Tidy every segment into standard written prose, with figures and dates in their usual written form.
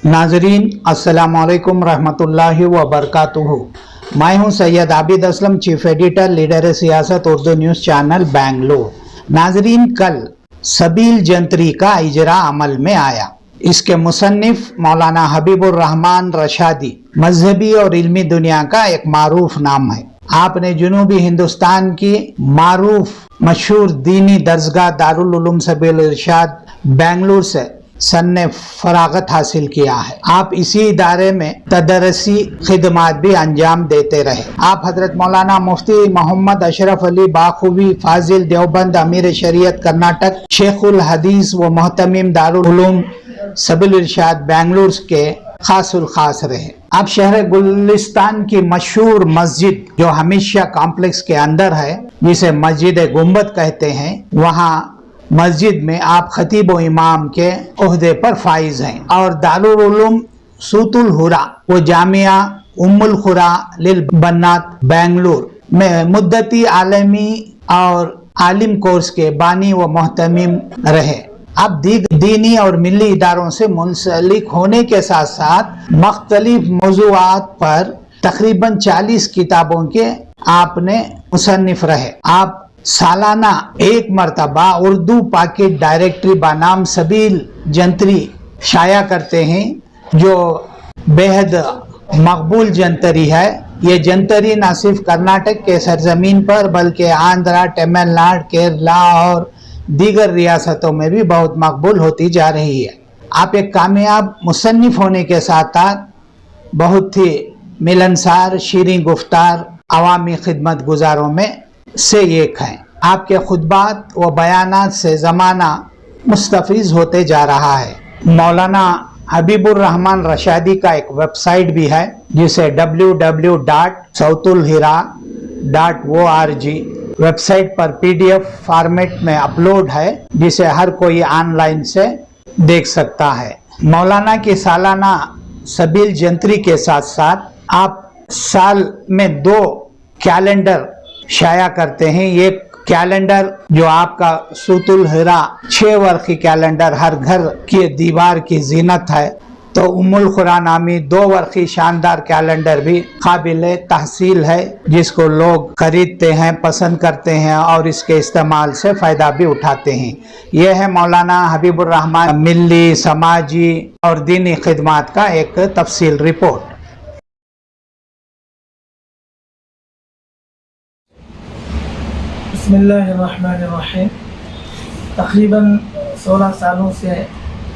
नाजरीन अस्सलाम वालेकुम रहमतुल्लाहि व बरकातुहू। मैं हूं Syed Abid Aslam, chief editor, leader सियासत उर्दू न्यूज़ चैनल बेंगलोर। नाजरीन, कल सबील जंतरी का इजरा अमल में आया। इसके मुसन्निफ मौलाना हबीबुर रहमान रशादी मजहबी और इल्मी दुनिया का एक मारूफ नाम है। आपने जुनूबी हिंदुस्तान की मारूफ मशहूर दीनी दर्जगाह दारुल उलूम सबील इरशाद बेंगलुरु से सन्ने फरागत हासिल किया है। आप इसी इदारे में तदरसी खिदमात भी अंजाम देते रहे। आप हजरत मौलाना मुफ्ती मोहम्मद अशरफ अली बाखूबी फाजिल देवबंद अमीर शरीयत कर्नाटक शेखुल हदीस व मोहतमीम दारुल उलूम सबील इरशाद बेंगलुरु के खासुल खास रहे। आप शहर गुलिस्तान की मशहूर मस्जिद जो हमेशा कॉम्प्लेक्स के अंदर है, जिसे मस्जिद गुंबद कहते हैं, वहाँ मस्जिद में आप खतीब व इमाम के ओहदे पर फाइज हैं और दारुल उलूम सूतुल हुरा व जामिया उम्मुल खुरा लिल बन्नात बेंगलुरु में मुद्दती आलमी और आलिम कोर्स के बानी व मोहतमीम रहे। अब दीनी और मिली इदारों से मुंसलिक होने के साथ साथ मुख्तलिफ मौज़ूआत पर तकरीबन 40 किताबों के आपने मुसन्निफ रहे। आप सालाना एक मरतबा उर्दू पाकिट डायरेक्टरी बनाम सबील जंतरी शाया करते हैं, जो बेहद मकबूल जंतरी है। ये जंतरी न सिर्फ कर्नाटक के सरजमीन पर बल्कि आंध्रा, तमिलनाडु, केरला और दीगर रियासतों में भी बहुत मकबूल होती जा रही है। आप एक कामयाब मुसन्निफ होने के साथ साथ बहुत ही मिलनसार, शीरीं गुफ्तार, अवामी खिदमत गुजारों में से एक हैं। आपके खुतबात व बयानात से ज़माना मुस्तफ़ीज़ होते जा रहा है। मौलाना हबीबुर रहमान रशादी का एक वेबसाइट भी है, जिसे www.sautulhira.org वेबसाइट पर PDF फॉर्मेट में अपलोड है, जिसे हर कोई ऑनलाइन से देख सकता है। मौलाना की सालाना सबील जंतरी के साथ साथ आप साल में 2 कैलेंडर शाया करते हैं। एक कैलेंडर जो आपका सूतुल हिरा 6 वर्षी कैलेंडर हर घर की दीवार की जीनत है, तो उम्मुल खुरा नामी 2 वर्षी शानदार कैलेंडर भी काबिल तहसील है, जिसको लोग खरीदते हैं, पसंद करते हैं और इसके इस्तेमाल से फ़ायदा भी उठाते हैं। यह है मौलाना हबीबुर रहमान मिली, समाजी और दीनी खिदमात का एक तफसील रिपोर्ट। बिस्मिल्लाहिर्रहमानिर्रहीम। तकरीबन 16 सालों से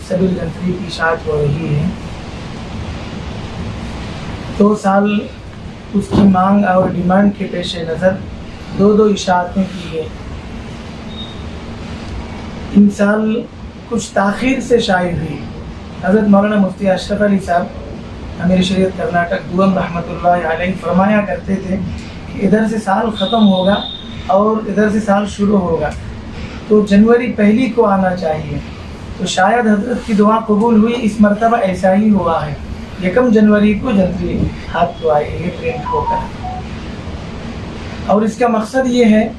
सबील जंतरी की इशाअत हो रही है। 2 साल उसकी मांग और डिमांड के पेश नज़र 2 इशाअतें की गई। इन साल कुछ ताख़ीर से शाये हुई। हज़रत मौलाना मुफ्ती अशरफ अली साहब अमीर शरीयत कर्नाटक दुआम रहमतुल्लाहि अलैहि फरमाया करते थे कि इधर से साल ख़त्म होगा और इधर से साल शुरू होगा, तो जनवरी 1 को आना चाहिए। तो शायद हजरत की दुआ कबूल हुई। इस मरतबा ऐसा ही हुआ है। 1 जनवरी को जंतरी हाथ तो आई है प्रिंट होकर, और इसका मकसद ये है,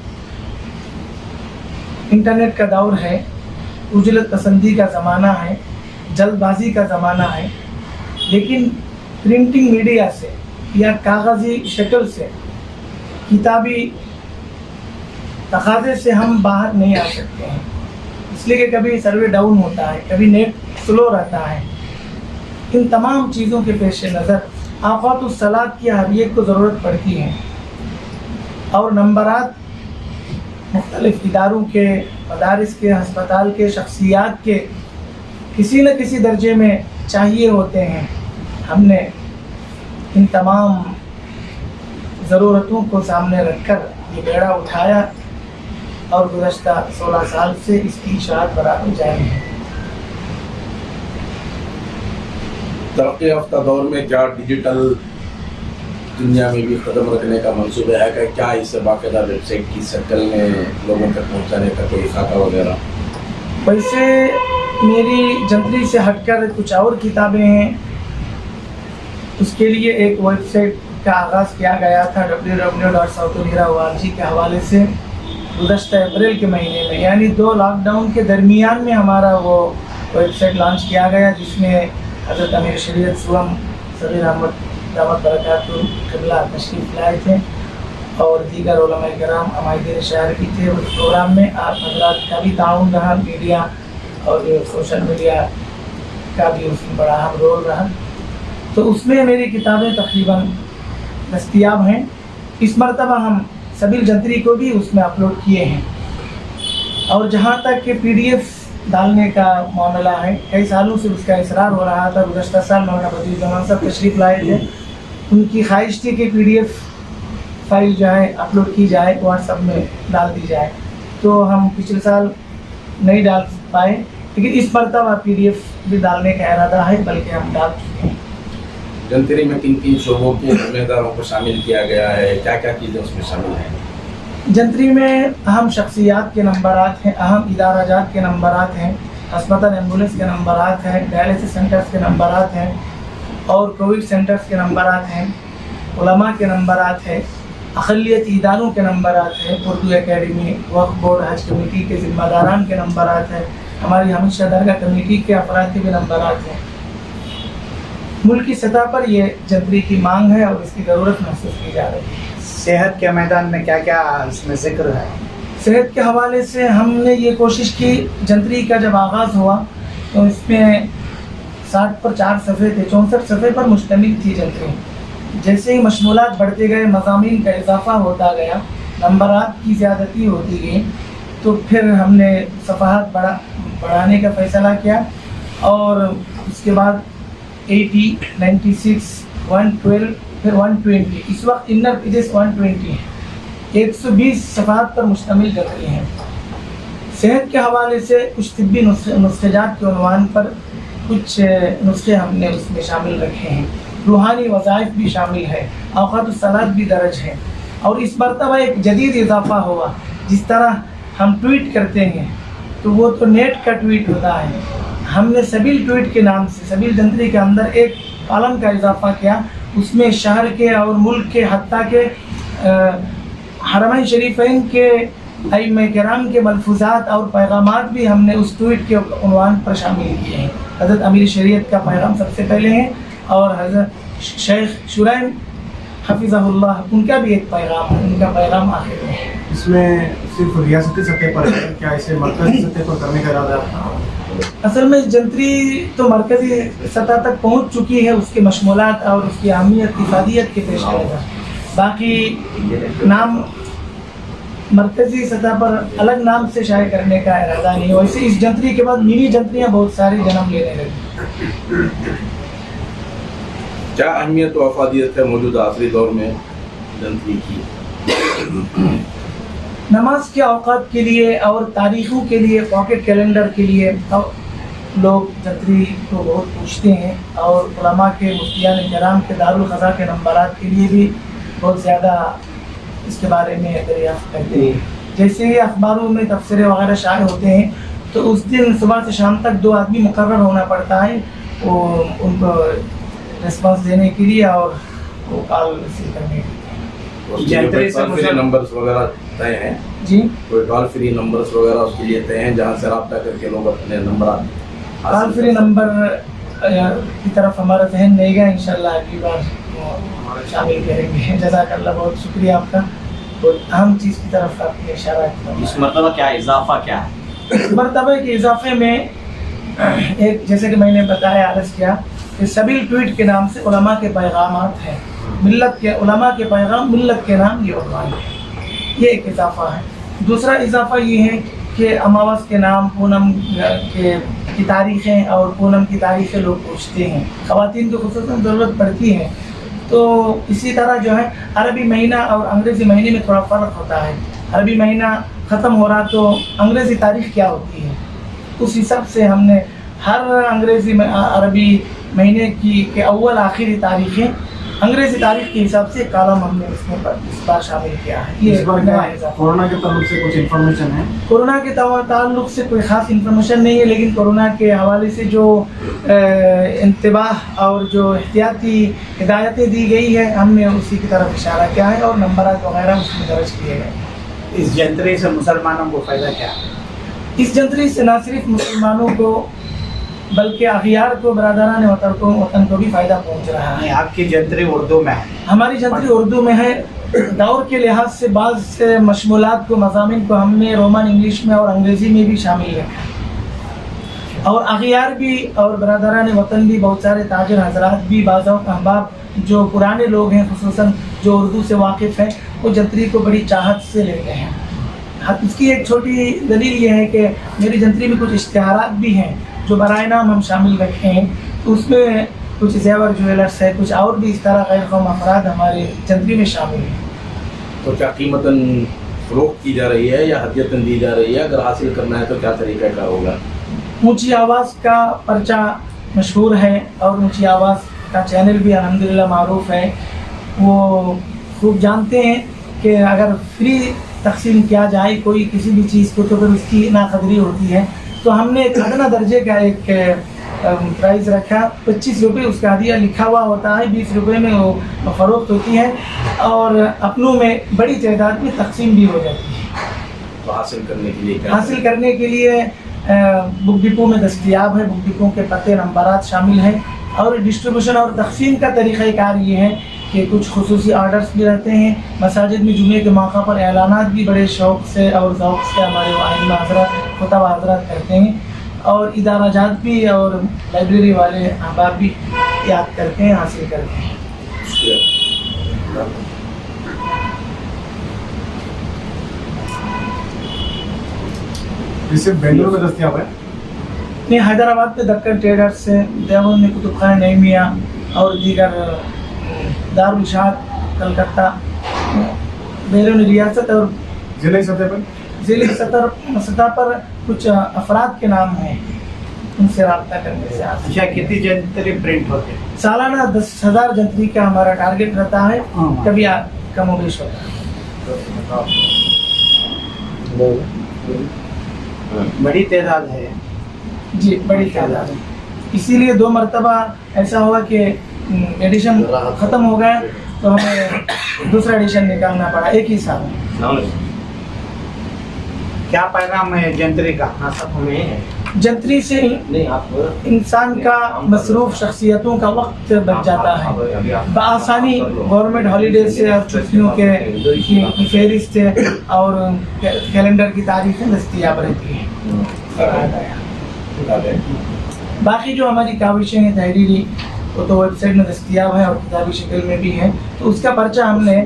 इंटरनेट का दौर है, उजलत पसंदी का ज़माना है, जल्दबाजी का ज़माना है, लेकिन प्रिंटिंग मीडिया से या कागज़ी शक्ल से, किताबी तकाज़े से हम बाहर नहीं आ सकते हैं, इसलिए कि कभी सर्वे डाउन होता है, कभी नेट स्लो रहता है। इन तमाम चीज़ों के पेश नज़र आफ़ातुस सलात की हर एक को ज़रूरत पड़ती है, और नंबरात मुख्तलिफ़ इदारों के, मदारिस के, हस्पताल के, शख्सियात के किसी न किसी दर्जे में चाहिए होते हैं। हमने इन तमाम ज़रूरतों को सामने रखकर ये बेड़ा उठाया और गुज़श्ता 16 साल से इसकी इशाअत बराबर जारी है। तरक्की याफ्ता दौर में क्या डिजिटल दुनिया में भी कदम रखने का मंसूबा है? क्या इसे बाकायदा वेबसाइट की शक्ल में लोगों तक पहुंचाने का कोई खाका वगैरह? वैसे मेरी जंतरी से हटकर कुछ और किताबें हैं। उसके लिए एक वेबसाइट का आगाज़ किया गया था www.sautulhira.org के हवाले से गुज़श्ता अप्रैल के महीने में, यानी 2 लॉकडाउन के दरमियान में हमारा वो वेबसाइट लॉन्च किया गया, जिसमें حضرت امیر شریعت سوم صغیر احمد دعوت برکات قبلہ تشریف لائے تھے اور دیگر علماء کرام عمائدین شہر بھی تھے اس پروگرام میں. آپ حضرات کا بھی تعاون رہا, میڈیا اور سوشل میڈیا کا بھی اس میں بڑا اہم رول رہا. تو اس میں میری کتابیں تقریباً دستیاب ہیں. اس مرتبہ ہم سبیل جنتری کو بھی اس میں اپلوڈ کیے ہیں. اور جہاں تک کہ پی ڈی ایف ڈالنے کا معاملہ ہے, کئی سالوں سے اس کا اصرار ہو رہا تھا. گزشتہ سال مولانا بدیع الزمان صاحب تشریف لائے تھے, ان کی خواہش تھی کہ پی ڈی ایف فائل جو ہے اپلوڈ کی جائے, واٹس ایپ میں ڈال دی جائے. تو ہم پچھلے سال نہیں ڈال پائے, لیکن اس مرتبہ پی ڈی ایف بھی ڈالنے کا ارادہ ہے, بلکہ ہم ڈال چکے ہیں. جنتری میں کن کن شعبوں کے ذمہ داروں کو شامل کیا گیا ہے, کیا کیا چیزیں اس میں شامل ہیں؟ جنتری میں اہم شخصیات کے نمبرات ہیں, اہم ادارہ جات کے نمبرات ہیں, ہسپتال ایمبولینس کے نمبرات ہیں, ڈائلسس سینٹرز کے نمبرات ہیں, اور کووڈ سینٹرز کے نمبرات ہیں, علماء کے نمبرات ہیں, اقلیت اداروں کے نمبرات ہیں, اردو اکیڈمی, وقف بورڈ, حج کمیٹی کے ذمہ داران کے نمبرات ہیں, ہماری ہمیشہ درگاہ کمیٹی کے افراد کے بھی نمبرات ہیں. ملکی سطح پر یہ جنتری کی مانگ ہے اور اس کی ضرورت محسوس کی جا رہی ہے. صحت کے میدان میں کیا کیا اس میں ذکر ہے؟ صحت کے حوالے سے ہم نے یہ کوشش کی, جنتری کا جب آغاز ہوا تو اس میں 60 پر 4 صفحے تھے, 64 صفحے پر مشتمل تھی جنتری. جیسے ہی مشمولات بڑھتے گئے, مضامین کا اضافہ ہوتا گیا, نمبرات کی زیادتی ہوتی گئی, تو پھر ہم نے صفحات بڑھانے کا فیصلہ کیا. اور اس کے بعد 80, 96, 112, پھر 120. اس وقت انر پیجز 120 ہیں, 120 صفحات پر مشتمل جنتری ہیں. صحت کے حوالے سے کچھ طبی نسخے جات کے عنوان پر کچھ نسخے ہم نے اس میں شامل رکھے ہیں. روحانی وظائف بھی شامل ہے, اوقات الصلاۃ بھی درج ہے. اور اس مرتبہ ایک جدید اضافہ ہوا, جس طرح ہم ٹویٹ کرتے ہیں تو وہ تو نیٹ کا ٹویٹ ہوتا ہے, ہم نے سبیل ٹویٹ کے نام سے سبیل جنتری کے اندر ایک کالم کا اضافہ کیا. اس میں شہر کے اور ملک کے, حتیٰ کہ حرمین شریفین کے ائمہ کرام کے ملفوظات اور پیغامات بھی ہم نے اس ٹویٹ کے عنوان پر شامل کیے ہیں. حضرت امیر شریعت کا پیغام سب سے پہلے ہیں, اور حضرت شیخ شرائم حفظہ اللہ, ان کا بھی ایک پیغام ہے, ان کا پیغام آخر میں ہے. اس میں صرف ریاستی سطح پر ہے, کیا اسے مرکزی سطح پر کرنے کا ارادہ ہے؟ اصل میں جنتری تو مرکزی سطح تک پہنچ چکی ہے, اس کے مشمولات اور اس کی اہمیت افادیت کے پیش نظر. باقی نام مرکزی سطح پر الگ نام سے شائع کرنے کا ارادہ نہیں. ویسے اس جنتری کے بعد منی جنتریاں بہت ساری جنم لینے لگی. کیا اہمیت و افادیت ہے موجودہ عصری دور میں جنتری کی؟ نماز کے اوقات کے لیے اور تاریخوں کے لیے, پاکٹ کیلنڈر کے لیے لوگ جنتری کو بہت پوچھتے ہیں, اور علماء کے, مفتیان کرام کے دارالقضاء کے نمبرات کے لیے بھی بہت زیادہ اس کے بارے میں دریافت کرتے ہیں. جیسے ہی اخباروں میں تبصرے وغیرہ شائع ہوتے ہیں تو اس دن صبح سے شام تک 2 آدمی مقرر ہونا پڑتا ہے وہ ان کو ریسپانس دینے کے لیے اور وہ کال ریسیو کرنے کے لیے. جنتری سے فری نمبرز وغیرہ طے ہیں؟ جی, کوئی ٹول فری نمبرز وغیرہ اس کے لیے طے ہیں جہاں سے رابطہ کر کے لوگ اپنے نمبرات کال فری نمبر کی طرف ہمارا ذہن نہیں گیا, انشاءاللہ اگلی بار شامل کریں گے. جزاک اللہ, بہت شکریہ آپ کا. بہت اہم چیز کی طرف آپ نے اشارہ کیا. اس مرتبہ کیا اضافہ کیا ہے؟ اس مرتبہ کے اضافے میں ایک, جیسے کہ میں نے بتایا, عرض کیا کہ سبیل ٹویٹ کے نام سے علماء کے پیغامات ہیں. ملت کے علماء کے پیغام, ملت کے نام, یہ عنوان ہے. یہ ایک اضافہ ہے. دوسرا اضافہ یہ ہے کہ اماوس کے نام, پونم کی تاریخیں اور پونم کی تاریخیں لوگ پوچھتے ہیں. خواتین کو خصوصاً ضرورت پڑتی ہے. تو اسی طرح جو ہے عربی مہینہ اور انگریزی مہینے میں تھوڑا فرق ہوتا ہے. عربی مہینہ ختم ہو رہا تو انگریزی تاریخ کیا ہوتی ہے, اس حساب سے ہم نے ہر انگریزی عربی مہینے کی اول آخری تاریخیں انگریزی تاریخ کے حساب سے کالم ہم نے اس میں اس بار شامل کیا ہے. یہ کورونا کے تعلق سے کچھ انفارمیشن ہے؟ کورونا کے تعلق سے کوئی خاص انفارمیشن نہیں ہے, لیکن کورونا کے حوالے سے جو انتباہ اور جو احتیاطی ہدایتیں دی گئی ہے ہم نے اسی کی طرف اشارہ کیا ہے, اور نمبرات وغیرہ اس میں درج کیے گئے. اس جنتری سے مسلمانوں کو فائدہ کیا ہے؟ اس جنتری سے نہ صرف مسلمانوں کو बल्कि अखियार को बरदरान वतन को भी फ़ायदा पहुँच रहा है। आपकी जंतरी उर्दू में है। हमारी जंतरी उर्दू में है। दौर के लिहाज से बाज़ से मशमूलात को मज़ामिन को हमने रोमन इंग्लिश में और अंग्रेज़ी में भी शामिल रखा और अखियार भी और बरदरान वतन भी बहुत सारे ताजर हजरात भी बाज़ अहबाब जो पुराने लोग हैं खुसूसन जो उर्दू से वाकिफ़ हैं वो जंतरी को बड़ी चाहत से लेते हैं। इसकी एक छोटी दलील ये है कि मेरी जंतरी में कुछ इश्तिहारात भी हैं जो बराए नाम हम शामिल रखे हैं, तो उसमें कुछ ज़ेवर ज्वेलर्स है, कुछ और भी इस तरह गैर कौम अफराद हमारे जंतरी में शामिल हैं। तो क्या कीमतन फरोख्त की जा रही है या हदियतन दी जा रही है? अगर हासिल करना है तो क्या तरीका का होगा? ऊंची आवाज़ का पर्चा मशहूर है और ऊंची आवाज़ का चैनल भी अल्हम्दुलिल्लाह मारूफ है। वो खूब जानते हैं कि अगर फ्री तकसीम किया जाए कोई किसी भी चीज़ को तो फिर उसकी नाकदरी होती है। तो हमने एक अदना दर्जे का एक प्राइस रखा 25 रुपये, उसका हदिया लिखा हुआ होता है, 20 रुपये में वो फ़रोख्त होती है और अपनों में बड़ी तादाद में तकसीम भी हो जाती है। तो हासिल करने के लिए हासिल करने के लिए बुक डिपो में दस्तयाब है, बुक डिपो के पते नंबरात शामिल हैं और डिस्ट्रीब्यूशन और तकसीम का तरीक़ाकार ये है कि कुछ खुसूसी आर्डर्स भी रहते हैं। मसाजिद में जुमे के मौका पर ऐलानात भी बड़े शौक़ से और ज़ौक़ से हमारे आइम्मा हज़रात खुतबा हज़रात करते हैं और इदारा जात भी और लाइब्रेरी वाले अहबाब भी याद करते हैं, हासिल करते हैं। इसे बेंगलुरु में दस्तयाब है? नहीं, हैदराबाद में दक्कन ट्रेडर्स से, देवबंद में कुतुब खाना नईमिया और दीगर दारुल इशात कलकत्ता, बैरून रियासत और जिले सतह पर ज़िले सतह पर कुछ अफराद के नाम हैं, उनसे रब्ता करने से आप। अच्छा, कितनी जंतरी प्रिंट होते हैं? सालाना 10,000 जंतरी का हमारा टारगेट रहता है, कभी कम और बेश होता है। बड़ी तादाद है जी, बड़ी तादाद है। इसीलिए 2 मरतबा ऐसा हुआ कि एडिशन ख़त्म हो गया तो हमें दूसरा एडिशन निकालना पड़ा एक ही साल में। क्या पैगाम है जंतरी का? जंतरी से इंसान का मसरूफ़ शख्सियतों का वक्त बच जाता है। बआसानी गवर्नमेंट हॉलीडे से और छुट्टियों की फहरिस्त और कैलेंडर की तारीखें दस्तयाब रहती हैं। बाकी जो हमारी काविशें हैं तहरीरी वो तो वेबसाइट में दस्तयाब है और किताबी शक्ल में भी है। तो उसका पर्चा हमने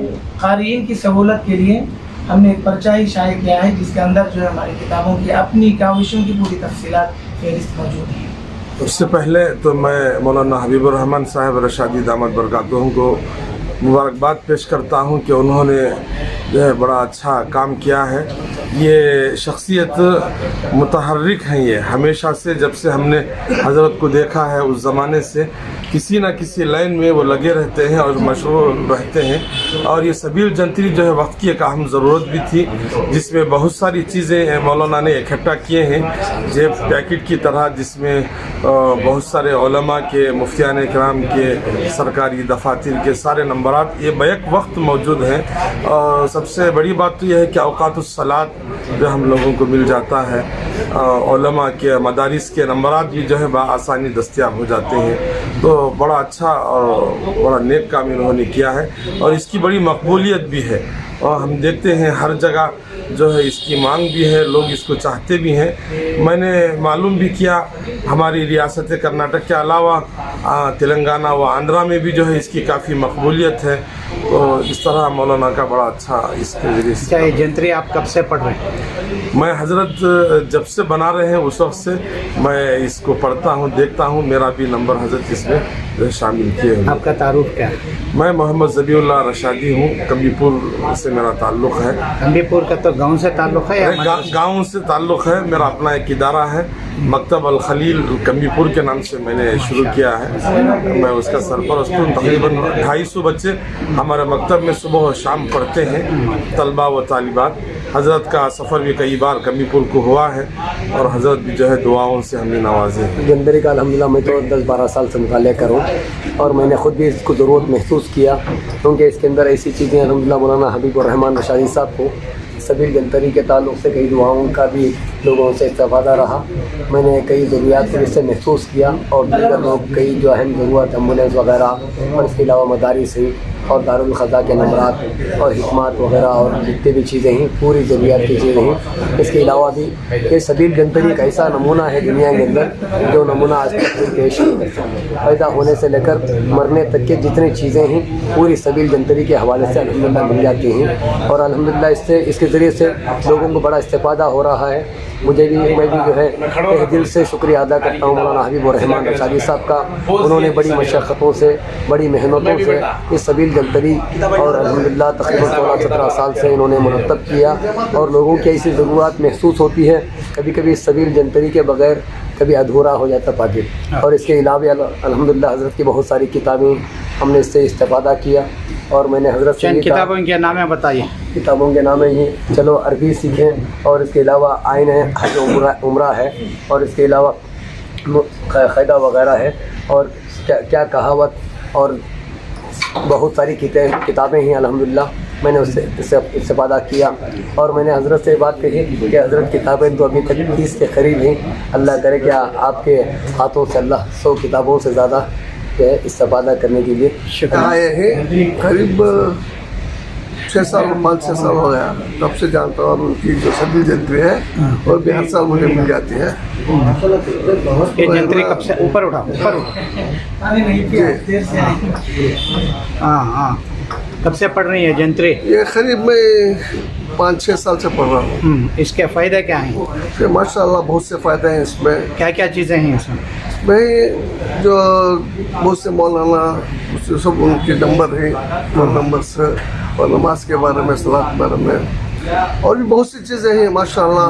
क़ारीन की सहूलत के लिए हमने एक पर्चा ही शाये किया है जिसके अंदर जो है हमारी किताबों की अपनी काविशों की पूरी तफसीलात फहरिस्त मौजूद है। उससे पहले तो मैं मौलाना हबीबुर रहमान साहब रशादी दामद बरकातुहू को मुबारकबाद पेश करता हूँ कि उन्होंने जो है बड़ा अच्छा काम किया है। ये शख्सियत मुतहर्रिक हैं, ये हमेशा से जब से हमने हज़रत को देखा है उस ज़माने से किसी न किसी लाइन में वो लगे रहते हैं और मशहूर रहते हैं। और ये सबील जंतरी जो है वक्त की एक अहम ज़रूरत भी थी जिसमें बहुत सारी चीज़ें मौलाना ने इकट्ठा किए हैं जेब पैकेट की तरह, जिसमें बहुत सारे उलमा के, मुफ्तियान इकराम के, सरकारी दफातर के सारे नंबरात ये बैक वक्त मौजूद हैं। और सबसे बड़ी बात तो यह है कि औक़ातुस सलात जो हम लोगों को मिल जाता है, उलमा के मदारिस के नंबरात भी जो है बआसानी दस्तयाब हो जाते हैं। तो बड़ा अच्छा और बड़ा नेक काम इन्होंने किया है और इसकी बड़ी मकबूलियत भी है और हम देखते हैं हर जगह जो है इसकी मांग भी है, लोग इसको चाहते भी हैं। मैंने मालूम भी किया हमारी रियासत कर्नाटक के अलावा तेलंगाना व आंध्रा में भी जो है इसकी काफ़ी मकबूलियत है। तो इस तरह मौलाना का बड़ा अच्छा इसके ज़रिए से। ये जंतरी आप कब से पढ़ रहे हैं? मैं हज़रत जब से बना रहे हैं उस वक्त से मैं इसको पढ़ता हूँ, देखता हूँ। मेरा भी नंबर हज़रत इसमें शामिल किए हुए। आपका तारुफ क्या है? मैं मोहम्मद ज़बीउल्लाह रशादी हूँ, कम्बीपुर से मेरा ताल्लुक़ है। कम्बीपुर का तो गांव से ताल्लुक़ है या गांव से ताल्लुक़ है। मेरा अपना एक इदारा है, मकतब अल खलील कम्बीपुर के नाम से मैंने शुरू किया है। मैं उसका सरपरस्त हूँ। तकरीबन 250 बच्चे हमारे मकतब में सुबह और शाम पढ़ते हैं, तलबा व तालिबात। हज़रत का सफ़र भी कई बार कम्बीपुर को हुआ है और हज़रत भी जो है दुआओं से हमने नवाजे हैं। जंतरी का अल्हम्दुलिल्लाह मैं तो 10-12 साल से मुतालिया करूँ और मैंने ख़ुद भी इसको ज़रूरत महसूस किया क्योंकि इसके अंदर ऐसी चीज़ें अल्हम्दुलिल्लाह मौलाना हबीबुर रहमान रशादी साहब को सबील जंतरी के ताल्लुक़ से कई दुआओं का भी लोगों से इस्तेफ़ादा रहा। मैंने कई ज़रूरियात को इससे महसूस किया और दीगर लोग कई जो अहम ज़रूरत एम्बुलेंस वगैरह और इसके अलावा मदारिस ही और दारुल ख़ज़ा के नंबरात और हिकमात वगैरह और जितनी भी चीज़ें हैं पूरी ज़रूरियात की चीज़ें हैं। इसके अलावा भी ये सबील जंतरी एक ऐसा नमूना है दुनिया के अंदर जो नमूना आज तक कोई पेश नहीं कर सकता। पैदा होने से लेकर मरने तक के जितनी चीज़ें हैं पूरी सबील जंतरी के हवाले से अल्हम्दुलिल्लाह मिल जाती हैं और अल्हम्दुलिल्लाह इसके ज़रिए से लोगों को बड़ा इस्तेफ़ादा हो रहा है। मैं भी जो है तहे दिल से शुक्रिया अदा करता हूँ मौलाना हबीबुर रहमान रशादी साहब का। उन्होंने बड़ी मशक्क़तों से बड़ी मेहनतों से इस सबील जंतरी और अल्हम्दुलिल्लाह तकरीबन 16-17 साल से इन्होंने मुरतब किया और लोगों की ऐसी ज़रूरत महसूस होती है कभी कभी इस सबील जंतरी के बग़ैर कभी अधूरा हो जाता पाकिट। और इसके अलावा अल्हम्दुलिल्लाह हज़रत की बहुत सारी किताबें हमने इससे इस्तेफ़ादा किया और मैंने हज़रत से किताबों के नाम है बताइए। किताबों के नाम है ये चलो अरबी सीखें और इसके अलावा आइन है, हज उम्रा है और इसके अलावा क़ायदा वगैरह है और क्या कहावत और बहुत सारी किताबें हैं। अल्हम्दुलिल्लाह मैंने उससे इस्तेफ़ादा किया और मैंने हज़रत से बात कही कि हज़रत किताबें तो अभी तक 30 के करीब हैं। अल्लाह करे कि आपके हाथों से अल्लाह 100 किताबों से ज़्यादा जो है इस्तेफ़ादा करने के लिए आए हैं। करीब 6 साल 5-6 साल हो गया तब से जानता हूँ और उनकी जो सबील जंतरी है और भी हर साल मुझे मिल जाती है। ये जंतरी कब से ऊपर उठा हाँ कब से पढ़ रही है जंतरी? ये करीब मैं 5-6 साल से पढ़ रहा हूँ। इसके फ़ायदे क्या हैं? फिर माशाल्लाह बहुत से फ़ायदे हैं इसमें। क्या क्या चीज़ें हैं इसमें? भाई जो बहुत से मौलाना उससे सब उनके नंबर हैं और नंबर से और नमाज के बारे में सलात के बारे में और भी बहुत सी चीज़ें हैं माशाल्लाह।